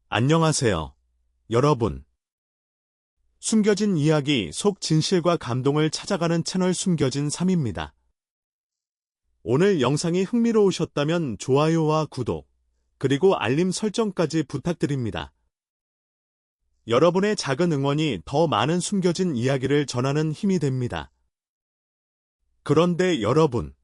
안녕하세요, 여러분. 숨겨진 이야기 속 진실과 감동을 찾아가는 채널 숨겨진 3입니다. 오늘 영상이 흥미로우셨다면 좋아요와 구독, 그리고 알림 설정까지 부탁드립니다. 여러분의 작은 응원이 더 많은 숨겨진 이야기를 전하는 힘이 됩니다. 그런데 여러분,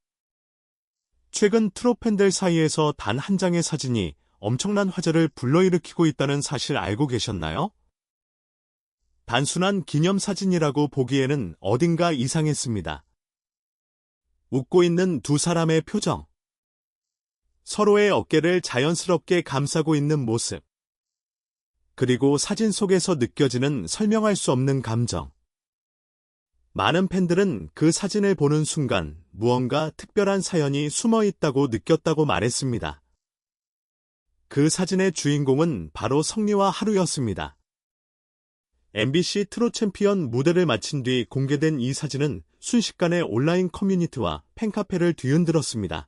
최근 트로 팬들 사이에서 단 한 장의 사진이 엄청난 화제를 불러일으키고 있다는 사실 알고 계셨나요? 단순한 기념사진이라고 보기에는 어딘가 이상했습니다. 웃고 있는 두 사람의 표정, 서로의 어깨를 자연스럽게 감싸고 있는 모습, 그리고 사진 속에서 느껴지는 설명할 수 없는 감정. 많은 팬들은 그 사진을 보는 순간 무언가 특별한 사연이 숨어 있다고 느꼈다고 말했습니다. 그 사진의 주인공은 바로 성리와 하루였습니다. MBC 트롯 챔피언 무대를 마친 뒤 공개된 이 사진은 순식간에 온라인 커뮤니티와 팬카페를 뒤흔들었습니다.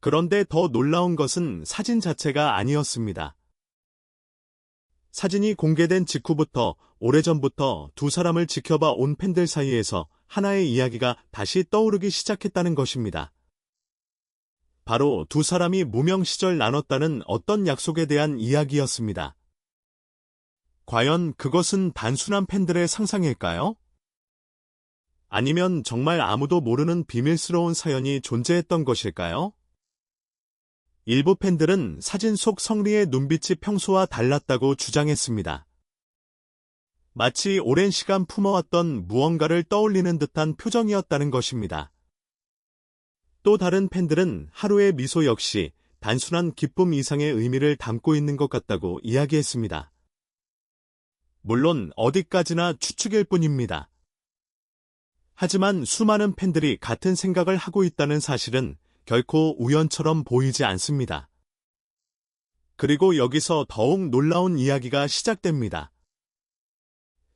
그런데 더 놀라운 것은 사진 자체가 아니었습니다. 사진이 공개된 직후부터 오래전부터 두 사람을 지켜봐 온 팬들 사이에서 하나의 이야기가 다시 떠오르기 시작했다는 것입니다. 바로 두 사람이 무명 시절 나눴다는 어떤 약속에 대한 이야기였습니다. 과연 그것은 단순한 팬들의 상상일까요? 아니면 정말 아무도 모르는 비밀스러운 사연이 존재했던 것일까요? 일부 팬들은 사진 속 성리의 눈빛이 평소와 달랐다고 주장했습니다. 마치 오랜 시간 품어왔던 무언가를 떠올리는 듯한 표정이었다는 것입니다. 또 다른 팬들은 하루의 미소 역시 단순한 기쁨 이상의 의미를 담고 있는 것 같다고 이야기했습니다. 물론 어디까지나 추측일 뿐입니다. 하지만 수많은 팬들이 같은 생각을 하고 있다는 사실은 결코 우연처럼 보이지 않습니다. 그리고 여기서 더욱 놀라운 이야기가 시작됩니다.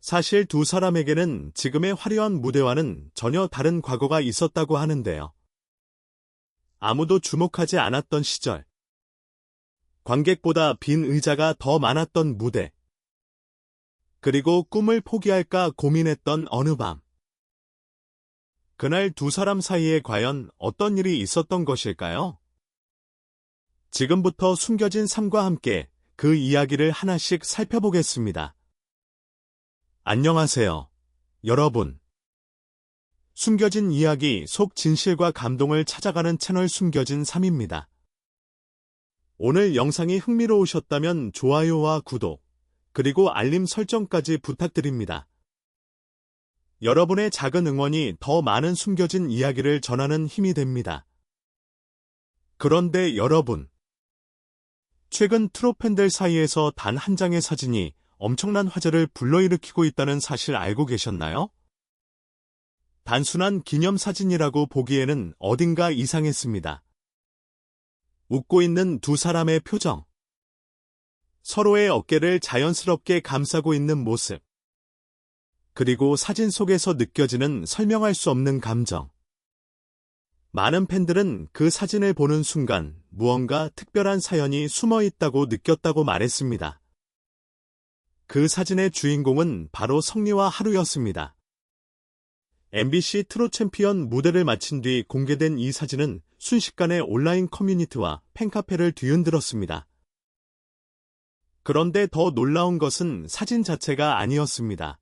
사실 두 사람에게는 지금의 화려한 무대와는 전혀 다른 과거가 있었다고 하는데요. 아무도 주목하지 않았던 시절, 관객보다 빈 의자가 더 많았던 무대, 그리고 꿈을 포기할까 고민했던 어느 밤. 그날 두 사람 사이에 과연 어떤 일이 있었던 것일까요? 지금부터 숨겨진 삶과 함께 그 이야기를 하나씩 살펴보겠습니다. 안녕하세요, 여러분. 숨겨진 이야기 속 진실과 감동을 찾아가는 채널 숨겨진 3입니다. 오늘 영상이 흥미로우셨다면 좋아요와 구독, 그리고 알림 설정까지 부탁드립니다. 여러분의 작은 응원이 더 많은 숨겨진 이야기를 전하는 힘이 됩니다. 그런데 여러분, 최근 트롯 팬들 사이에서 단 한 장의 사진이 엄청난 화제를 불러일으키고 있다는 사실 알고 계셨나요? 단순한 기념사진이라고 보기에는 어딘가 이상했습니다. 웃고 있는 두 사람의 표정, 서로의 어깨를 자연스럽게 감싸고 있는 모습, 그리고 사진 속에서 느껴지는 설명할 수 없는 감정. 많은 팬들은 그 사진을 보는 순간 무언가 특별한 사연이 숨어 있다고 느꼈다고 말했습니다. 그 사진의 주인공은 바로 성리와 하루였습니다. MBC 트롯 챔피언 무대를 마친 뒤 공개된 이 사진은 순식간에 온라인 커뮤니티와 팬카페를 뒤흔들었습니다. 그런데 더 놀라운 것은 사진 자체가 아니었습니다.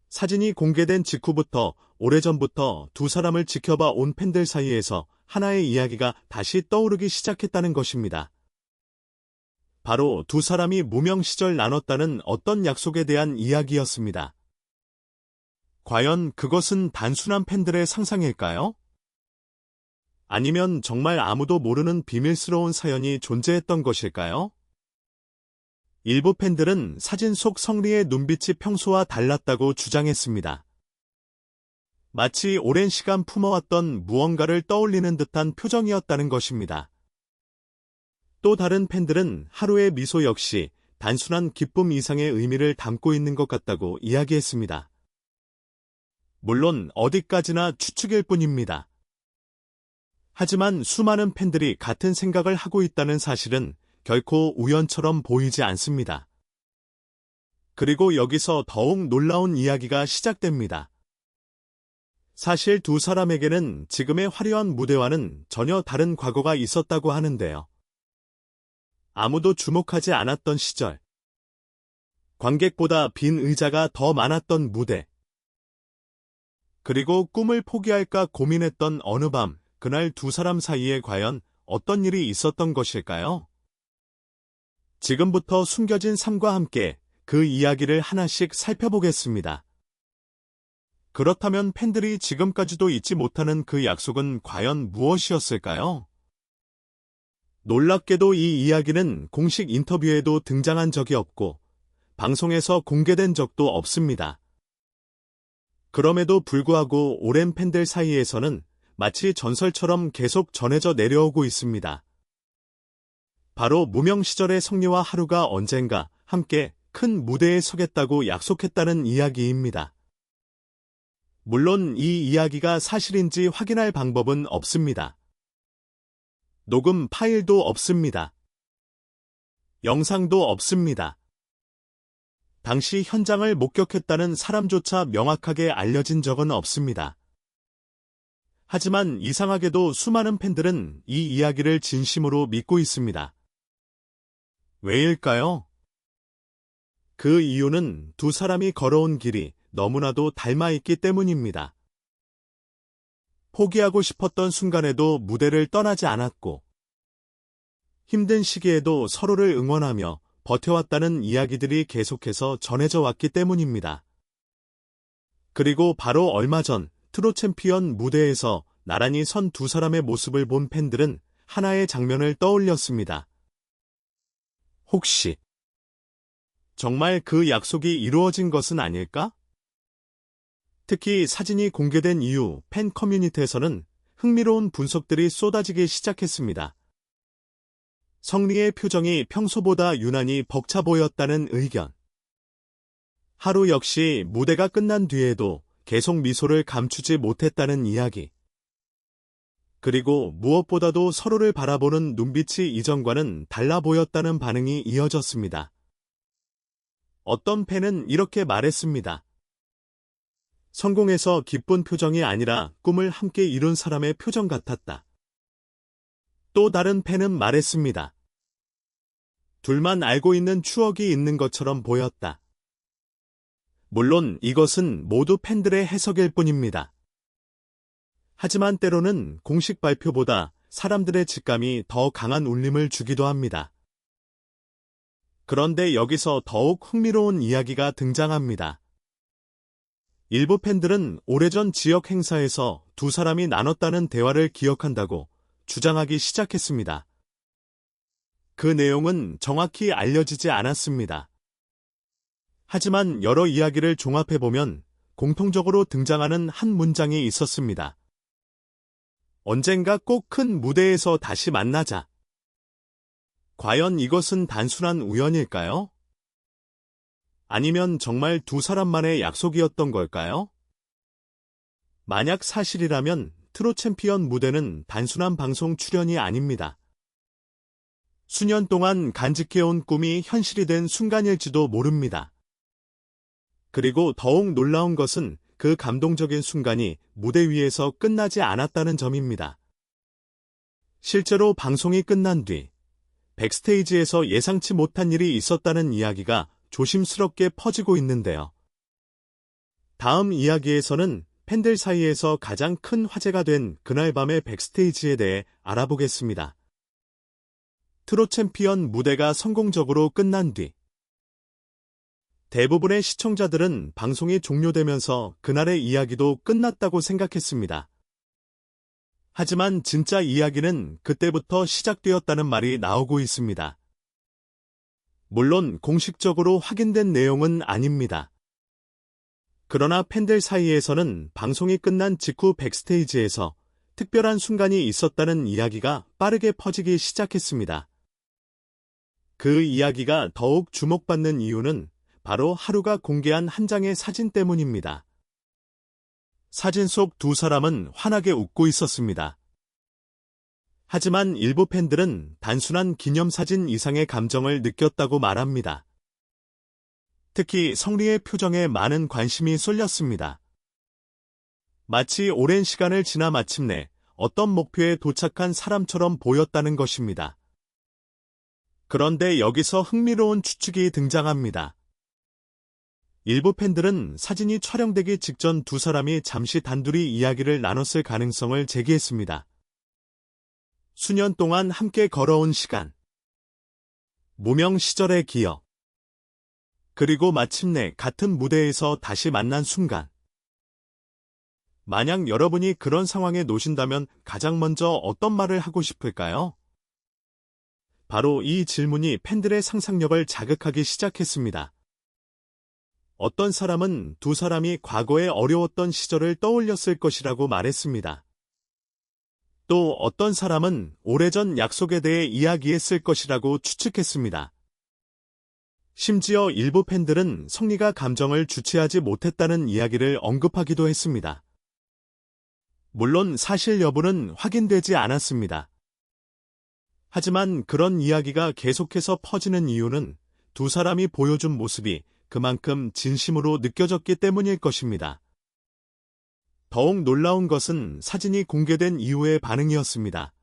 사진이 공개된 직후부터 오래전부터 두 사람을 지켜봐 온 팬들 사이에서 하나의 이야기가 다시 떠오르기 시작했다는 것입니다. 바로 두 사람이 무명 시절 나눴다는 어떤 약속에 대한 이야기였습니다. 과연 그것은 단순한 팬들의 상상일까요? 아니면 정말 아무도 모르는 비밀스러운 사연이 존재했던 것일까요? 일부 팬들은 사진 속 성리의 눈빛이 평소와 달랐다고 주장했습니다. 마치 오랜 시간 품어왔던 무언가를 떠올리는 듯한 표정이었다는 것입니다. 또 다른 팬들은 하루의 미소 역시 단순한 기쁨 이상의 의미를 담고 있는 것 같다고 이야기했습니다. 물론 어디까지나 추측일 뿐입니다. 하지만 수많은 팬들이 같은 생각을 하고 있다는 사실은 결코 우연처럼 보이지 않습니다. 그리고 여기서 더욱 놀라운 이야기가 시작됩니다. 사실 두 사람에게는 지금의 화려한 무대와는 전혀 다른 과거가 있었다고 하는데요. 아무도 주목하지 않았던 시절, 관객보다 빈 의자가 더 많았던 무대, 그리고 꿈을 포기할까 고민했던 어느 밤, 그날 두 사람 사이에 과연 어떤 일이 있었던 것일까요? 지금부터 숨겨진 삶과 함께 그 이야기를 하나씩 살펴보겠습니다. 그렇다면 팬들이 지금까지도 잊지 못하는 그 약속은 과연 무엇이었을까요? 놀랍게도 이 이야기는 공식 인터뷰에도 등장한 적이 없고 방송에서 공개된 적도 없습니다. 그럼에도 불구하고 오랜 팬들 사이에서는 마치 전설처럼 계속 전해져 내려오고 있습니다. 바로 무명 시절의 성리와 하루가 언젠가 함께 큰 무대에 서겠다고 약속했다는 이야기입니다. 물론 이 이야기가 사실인지 확인할 방법은 없습니다. 녹음 파일도 없습니다. 영상도 없습니다. 당시 현장을 목격했다는 사람조차 명확하게 알려진 적은 없습니다. 하지만 이상하게도 수많은 팬들은 이 이야기를 진심으로 믿고 있습니다. 왜일까요? 그 이유는 두 사람이 걸어온 길이 너무나도 닮아있기 때문입니다. 포기하고 싶었던 순간에도 무대를 떠나지 않았고, 힘든 시기에도 서로를 응원하며 버텨왔다는 이야기들이 계속해서 전해져 왔기 때문입니다. 그리고 바로 얼마 전 트롯 챔피언 무대에서 나란히 선 두 사람의 모습을 본 팬들은 하나의 장면을 떠올렸습니다. 혹시 정말 그 약속이 이루어진 것은 아닐까? 특히 사진이 공개된 이후 팬 커뮤니티에서는 흥미로운 분석들이 쏟아지기 시작했습니다. 성리의 표정이 평소보다 유난히 벅차 보였다는 의견. 하루 역시 무대가 끝난 뒤에도 계속 미소를 감추지 못했다는 이야기. 그리고 무엇보다도 서로를 바라보는 눈빛이 이전과는 달라 보였다는 반응이 이어졌습니다. 어떤 팬은 이렇게 말했습니다. 성공해서 기쁜 표정이 아니라 꿈을 함께 이룬 사람의 표정 같았다. 또 다른 팬은 말했습니다. 둘만 알고 있는 추억이 있는 것처럼 보였다. 물론 이것은 모두 팬들의 해석일 뿐입니다. 하지만 때로는 공식 발표보다 사람들의 직감이 더 강한 울림을 주기도 합니다. 그런데 여기서 더욱 흥미로운 이야기가 등장합니다. 일부 팬들은 오래전 지역 행사에서 두 사람이 나눴다는 대화를 기억한다고 주장하기 시작했습니다. 그 내용은 정확히 알려지지 않았습니다. 하지만 여러 이야기를 종합해보면 공통적으로 등장하는 한 문장이 있었습니다. 언젠가 꼭 큰 무대에서 다시 만나자. 과연 이것은 단순한 우연일까요? 아니면 정말 두 사람만의 약속이었던 걸까요? 만약 사실이라면 트롯 챔피언 무대는 단순한 방송 출연이 아닙니다. 수년 동안 간직해온 꿈이 현실이 된 순간일지도 모릅니다. 그리고 더욱 놀라운 것은 그 감동적인 순간이 무대 위에서 끝나지 않았다는 점입니다. 실제로 방송이 끝난 뒤 백스테이지에서 예상치 못한 일이 있었다는 이야기가 조심스럽게 퍼지고 있는데요. 다음 이야기에서는 팬들 사이에서 가장 큰 화제가 된 그날 밤의 백스테이지에 대해 알아보겠습니다. 트롯 챔피언 무대가 성공적으로 끝난 뒤 대부분의 시청자들은 방송이 종료되면서 그날의 이야기도 끝났다고 생각했습니다. 하지만 진짜 이야기는 그때부터 시작되었다는 말이 나오고 있습니다. 물론 공식적으로 확인된 내용은 아닙니다. 그러나 팬들 사이에서는 방송이 끝난 직후 백스테이지에서 특별한 순간이 있었다는 이야기가 빠르게 퍼지기 시작했습니다. 그 이야기가 더욱 주목받는 이유는 바로 하루가 공개한 한 장의 사진 때문입니다. 사진 속 두 사람은 환하게 웃고 있었습니다. 하지만 일부 팬들은 단순한 기념사진 이상의 감정을 느꼈다고 말합니다. 특히 성리의 표정에 많은 관심이 쏠렸습니다. 마치 오랜 시간을 지나 마침내 어떤 목표에 도착한 사람처럼 보였다는 것입니다. 그런데 여기서 흥미로운 추측이 등장합니다. 일부 팬들은 사진이 촬영되기 직전 두 사람이 잠시 단둘이 이야기를 나눴을 가능성을 제기했습니다. 수년 동안 함께 걸어온 시간, 무명 시절의 기억, 그리고 마침내 같은 무대에서 다시 만난 순간. 만약 여러분이 그런 상황에 놓신다면 가장 먼저 어떤 말을 하고 싶을까요? 바로 이 질문이 팬들의 상상력을 자극하기 시작했습니다. 어떤 사람은 두 사람이 과거에 어려웠던 시절을 떠올렸을 것이라고 말했습니다. 또 어떤 사람은 오래전 약속에 대해 이야기했을 것이라고 추측했습니다. 심지어 일부 팬들은 성리가 감정을 주체하지 못했다는 이야기를 언급하기도 했습니다. 물론 사실 여부는 확인되지 않았습니다. 하지만 그런 이야기가 계속해서 퍼지는 이유는 두 사람이 보여준 모습이 그만큼 진심으로 느껴졌기 때문일 것입니다. 더욱 놀라운 것은 사진이 공개된 이후의 반응이었습니다.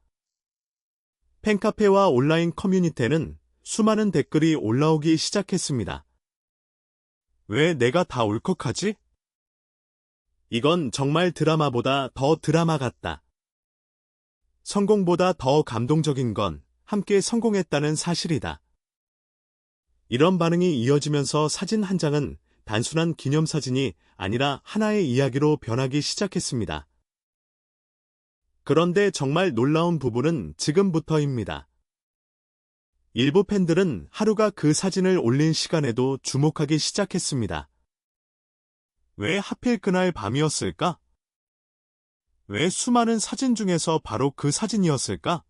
팬카페와 온라인 커뮤니티에는 수많은 댓글이 올라오기 시작했습니다. 왜 내가 다 울컥하지? 이건 정말 드라마보다 더 드라마 같다. 성공보다 더 감동적인 건 함께 성공했다는 사실이다. 이런 반응이 이어지면서 사진 한 장은 단순한 기념사진이 아니라 하나의 이야기로 변하기 시작했습니다. 그런데 정말 놀라운 부분은 지금부터입니다. 일부 팬들은 하루가 그 사진을 올린 시간에도 주목하기 시작했습니다. 왜 하필 그날 밤이었을까? 왜 수많은 사진 중에서 바로 그 사진이었을까?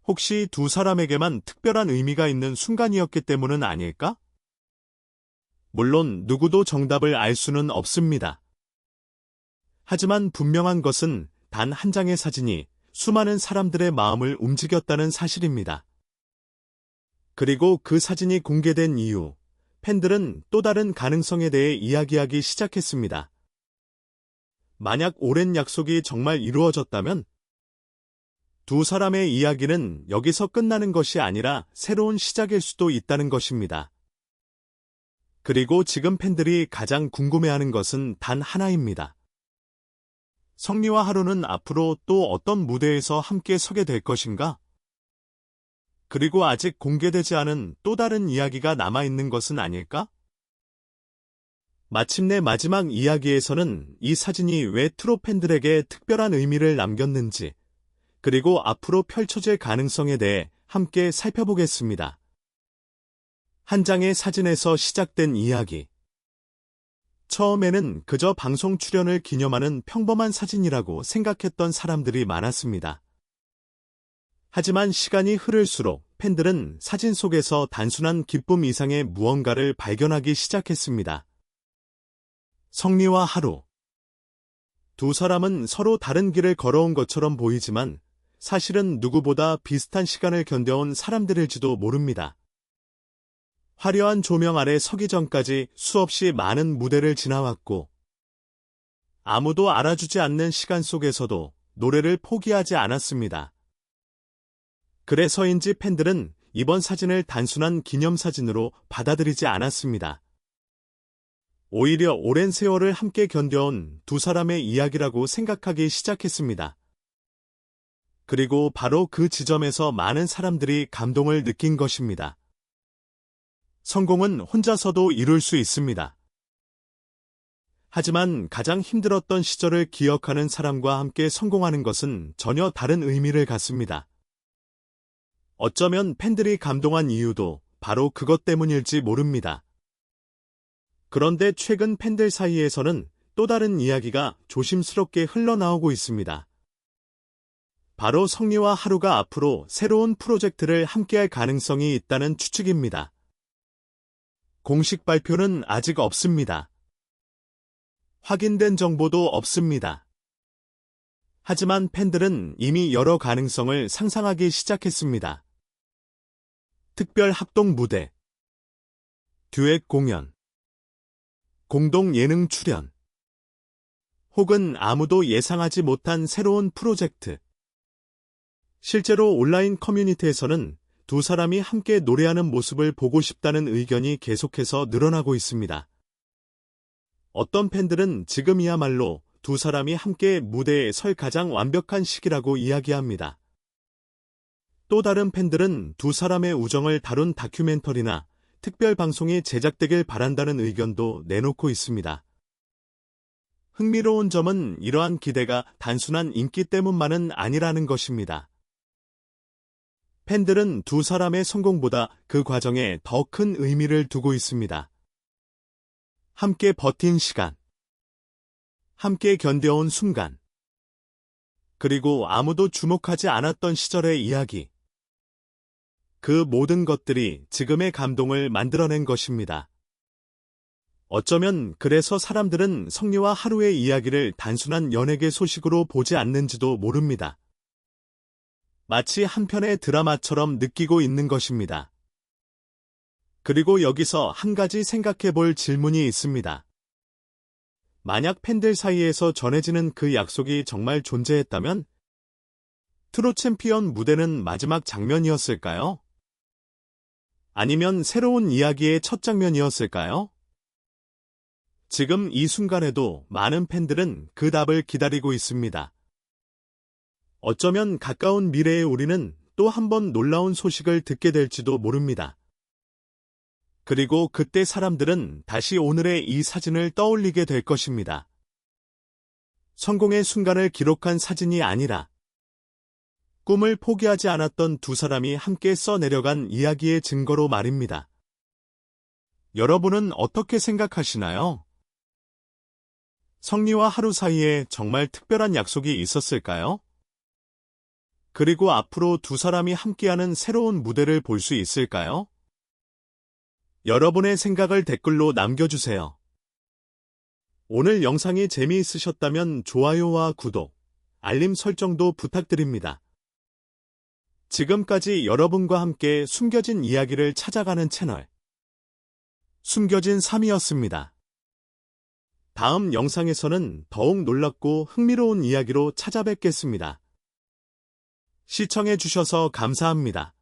혹시 두 사람에게만 특별한 의미가 있는 순간이었기 때문은 아닐까? 물론 누구도 정답을 알 수는 없습니다. 하지만 분명한 것은 단 한 장의 사진이 수많은 사람들의 마음을 움직였다는 사실입니다. 그리고 그 사진이 공개된 이후 팬들은 또 다른 가능성에 대해 이야기하기 시작했습니다. 만약 오랜 약속이 정말 이루어졌다면 두 사람의 이야기는 여기서 끝나는 것이 아니라 새로운 시작일 수도 있다는 것입니다. 그리고 지금 팬들이 가장 궁금해하는 것은 단 하나입니다. 성리와 하루는 앞으로 또 어떤 무대에서 함께 서게 될 것인가? 그리고 아직 공개되지 않은 또 다른 이야기가 남아있는 것은 아닐까? 마침내 마지막 이야기에서는 이 사진이 왜 트로 팬들에게 특별한 의미를 남겼는지, 그리고 앞으로 펼쳐질 가능성에 대해 함께 살펴보겠습니다. 한 장의 사진에서 시작된 이야기. 처음에는 그저 방송 출연을 기념하는 평범한 사진이라고 생각했던 사람들이 많았습니다. 하지만 시간이 흐를수록 팬들은 사진 속에서 단순한 기쁨 이상의 무언가를 발견하기 시작했습니다. 성리와 하루. 두 사람은 서로 다른 길을 걸어온 것처럼 보이지만 사실은 누구보다 비슷한 시간을 견뎌온 사람들일지도 모릅니다. 화려한 조명 아래 서기 전까지 수없이 많은 무대를 지나왔고 아무도 알아주지 않는 시간 속에서도 노래를 포기하지 않았습니다. 그래서인지 팬들은 이번 사진을 단순한 기념사진으로 받아들이지 않았습니다. 오히려 오랜 세월을 함께 견뎌온 두 사람의 이야기라고 생각하기 시작했습니다. 그리고 바로 그 지점에서 많은 사람들이 감동을 느낀 것입니다. 성공은 혼자서도 이룰 수 있습니다. 하지만 가장 힘들었던 시절을 기억하는 사람과 함께 성공하는 것은 전혀 다른 의미를 갖습니다. 어쩌면 팬들이 감동한 이유도 바로 그것 때문일지 모릅니다. 그런데 최근 팬들 사이에서는 또 다른 이야기가 조심스럽게 흘러나오고 있습니다. 바로 성리와 하루가 앞으로 새로운 프로젝트를 함께할 가능성이 있다는 추측입니다. 공식 발표는 아직 없습니다. 확인된 정보도 없습니다. 하지만 팬들은 이미 여러 가능성을 상상하기 시작했습니다. 특별 합동 무대, 듀엣 공연, 공동 예능 출연, 혹은 아무도 예상하지 못한 새로운 프로젝트. 실제로 온라인 커뮤니티에서는 두 사람이 함께 노래하는 모습을 보고 싶다는 의견이 계속해서 늘어나고 있습니다. 어떤 팬들은 지금이야말로 두 사람이 함께 무대에 설 가장 완벽한 시기라고 이야기합니다. 또 다른 팬들은 두 사람의 우정을 다룬 다큐멘터리나 특별 방송이 제작되길 바란다는 의견도 내놓고 있습니다. 흥미로운 점은 이러한 기대가 단순한 인기 때문만은 아니라는 것입니다. 팬들은 두 사람의 성공보다 그 과정에 더 큰 의미를 두고 있습니다. 함께 버틴 시간, 함께 견뎌온 순간, 그리고 아무도 주목하지 않았던 시절의 이야기. 그 모든 것들이 지금의 감동을 만들어낸 것입니다. 어쩌면 그래서 사람들은 성리와 하루의 이야기를 단순한 연예계 소식으로 보지 않는지도 모릅니다. 마치 한 편의 드라마처럼 느끼고 있는 것입니다. 그리고 여기서 한 가지 생각해 볼 질문이 있습니다. 만약 팬들 사이에서 전해지는 그 약속이 정말 존재했다면 트롯 챔피언 무대는 마지막 장면이었을까요? 아니면 새로운 이야기의 첫 장면이었을까요? 지금 이 순간에도 많은 팬들은 그 답을 기다리고 있습니다. 어쩌면 가까운 미래에 우리는 또 한 번 놀라운 소식을 듣게 될지도 모릅니다. 그리고 그때 사람들은 다시 오늘의 이 사진을 떠올리게 될 것입니다. 성공의 순간을 기록한 사진이 아니라 꿈을 포기하지 않았던 두 사람이 함께 써내려간 이야기의 증거로 말입니다. 여러분은 어떻게 생각하시나요? 성리와 하루 사이에 정말 특별한 약속이 있었을까요? 그리고 앞으로 두 사람이 함께하는 새로운 무대를 볼 수 있을까요? 여러분의 생각을 댓글로 남겨주세요. 오늘 영상이 재미있으셨다면 좋아요와 구독, 알림 설정도 부탁드립니다. 지금까지 여러분과 함께 숨겨진 이야기를 찾아가는 채널 숨겨진 3이었습니다. 다음 영상에서는 더욱 놀랍고 흥미로운 이야기로 찾아뵙겠습니다. 시청해주셔서 감사합니다.